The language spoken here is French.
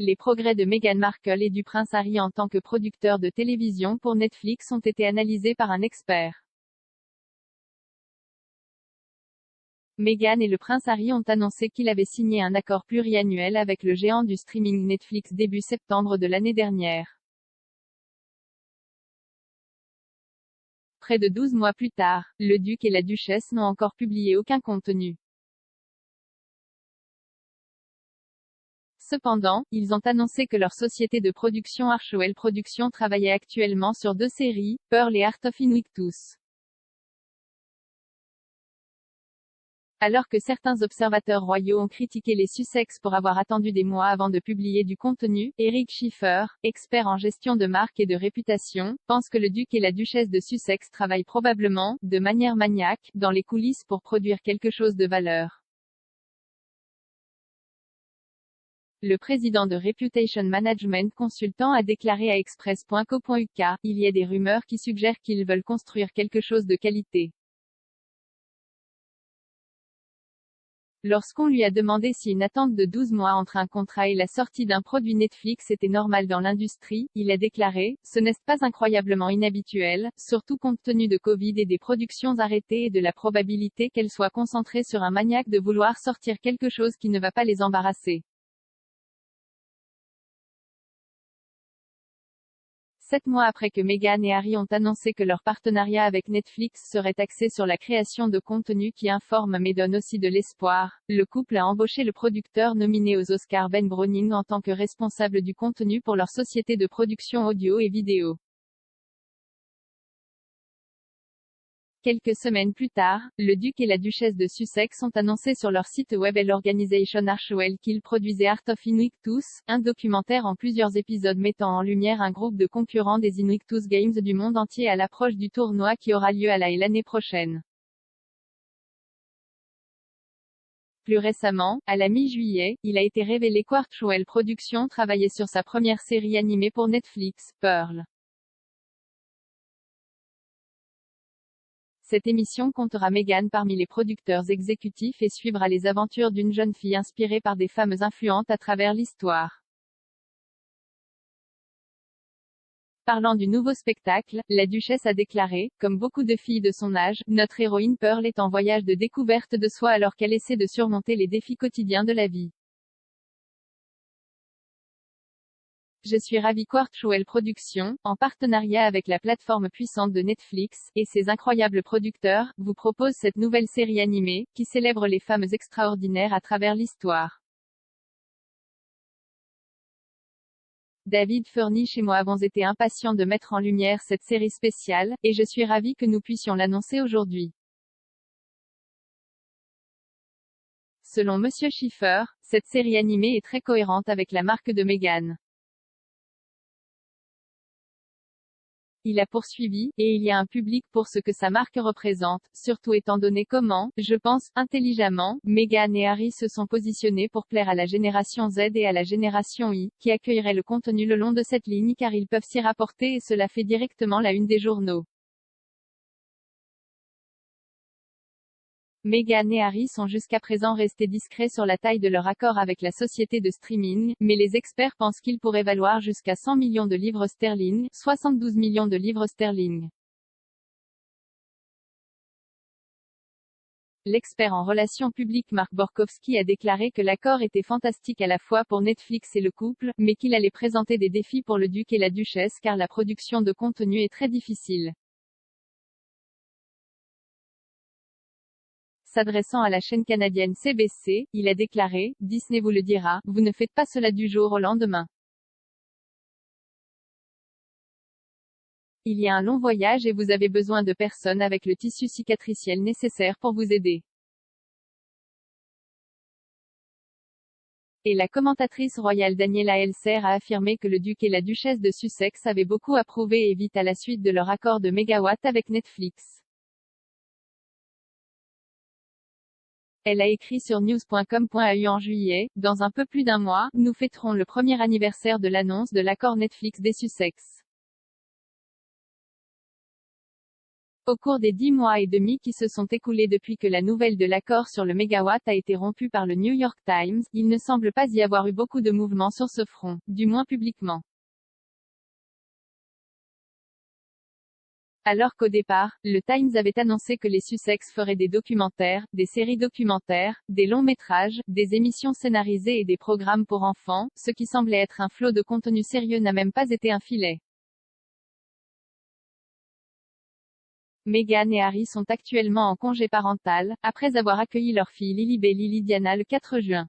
les progrès de Meghan Markle et du prince Harry en tant que producteur de télévision pour Netflix ont été analysés par un expert. Meghan et le prince Harry ont annoncé qu'il avait signé un accord pluriannuel avec le géant du streaming Netflix début septembre de l'année dernière. Près de 12 mois plus tard, le duc et la duchesse n'ont encore publié aucun contenu. Cependant, ils ont annoncé que leur société de production Archewell Productions travaillait actuellement sur 2 séries, Pearl et Art of Invictus. Alors que certains observateurs royaux ont critiqué les Sussex pour avoir attendu des mois avant de publier du contenu, Eric Schiffer, expert en gestion de marque et de réputation, pense que le duc et la duchesse de Sussex travaillent probablement, de manière maniaque, dans les coulisses pour produire quelque chose de valeur. Le président de Reputation Management Consultant a déclaré à Express.co.uk, il y a des rumeurs qui suggèrent qu'ils veulent construire quelque chose de qualité. Lorsqu'on lui a demandé si une attente de 12 mois entre un contrat et la sortie d'un produit Netflix était normale dans l'industrie, il a déclaré, ce n'est pas incroyablement inhabituel, surtout compte tenu de Covid et des productions arrêtées et de la probabilité qu'elles soient concentrées sur un maniaque de vouloir sortir quelque chose qui ne va pas les embarrasser. 7 mois après que Meghan et Harry ont annoncé que leur partenariat avec Netflix serait axé sur la création de contenu qui informe mais donne aussi de l'espoir, le couple a embauché le producteur nominé aux Oscars Ben Browning en tant que responsable du contenu pour leur société de production audio et vidéo. Quelques semaines plus tard, le duc et la duchesse de Sussex ont annoncé sur leur site web l'Organisation Archewell qu'ils produisaient Art of Invictus, un documentaire en plusieurs épisodes mettant en lumière un groupe de concurrents des Invictus Games du monde entier à l'approche du tournoi qui aura lieu à La Haye l'année prochaine. Plus récemment, à la mi-juillet, il a été révélé qu'Archewell Productions travaillait sur sa première série animée pour Netflix, Pearl. Cette émission comptera Meghan parmi les producteurs exécutifs et suivra les aventures d'une jeune fille inspirée par des femmes influentes à travers l'histoire. Parlant du nouveau spectacle, la duchesse a déclaré, comme beaucoup de filles de son âge, notre héroïne Pearl est en voyage de découverte de soi alors qu'elle essaie de surmonter les défis quotidiens de la vie. Je suis ravie qu'Archewell Productions, en partenariat avec la plateforme puissante de Netflix, et ses incroyables producteurs, vous propose cette nouvelle série animée, qui célèbre les femmes extraordinaires à travers l'histoire. David Furnish et moi avons été impatients de mettre en lumière cette série spéciale, et je suis ravie que nous puissions l'annoncer aujourd'hui. Selon Monsieur Schiffer, cette série animée est très cohérente avec la marque de Meghan. Il a poursuivi, et il y a un public pour ce que sa marque représente, surtout étant donné comment, je pense, intelligemment, Meghan et Harry se sont positionnés pour plaire à la génération Z et à la génération Y, qui accueilleraient le contenu le long de cette ligne car ils peuvent s'y rapporter et cela fait directement la une des journaux. Meghan et Harry sont jusqu'à présent restés discrets sur la taille de leur accord avec la société de streaming, mais les experts pensent qu'il pourrait valoir jusqu'à 100 millions de livres sterling, 72 millions de livres sterling. L'expert en relations publiques Mark Borkowski a déclaré que l'accord était fantastique à la fois pour Netflix et le couple, mais qu'il allait présenter des défis pour le duc et la duchesse car la production de contenu est très difficile. S'adressant à la chaîne canadienne CBC, il a déclaré, Disney vous le dira, vous ne faites pas cela du jour au lendemain. Il y a un long voyage et vous avez besoin de personnes avec le tissu cicatriciel nécessaire pour vous aider. Et la commentatrice royale Daniela Elser a affirmé que le duc et la duchesse de Sussex avaient beaucoup approuvé et vite à la suite de leur accord de mégawatts avec Netflix. Elle a écrit sur news.com.au en juillet, dans un peu plus d'un mois, nous fêterons le premier anniversaire de l'annonce de l'accord Netflix des Sussex. Au cours des 10 mois et demi qui se sont écoulés depuis que la nouvelle de l'accord sur le mégawatt a été rompue par le New York Times, il ne semble pas y avoir eu beaucoup de mouvements sur ce front, du moins publiquement. Alors qu'au départ, le Times avait annoncé que les Sussex feraient des documentaires, des séries documentaires, des longs métrages, des émissions scénarisées et des programmes pour enfants, ce qui semblait être un flot de contenu sérieux n'a même pas été un filet. Meghan et Harry sont actuellement en congé parental, après avoir accueilli leur fille Lilibet Lily Diana le 4 juin.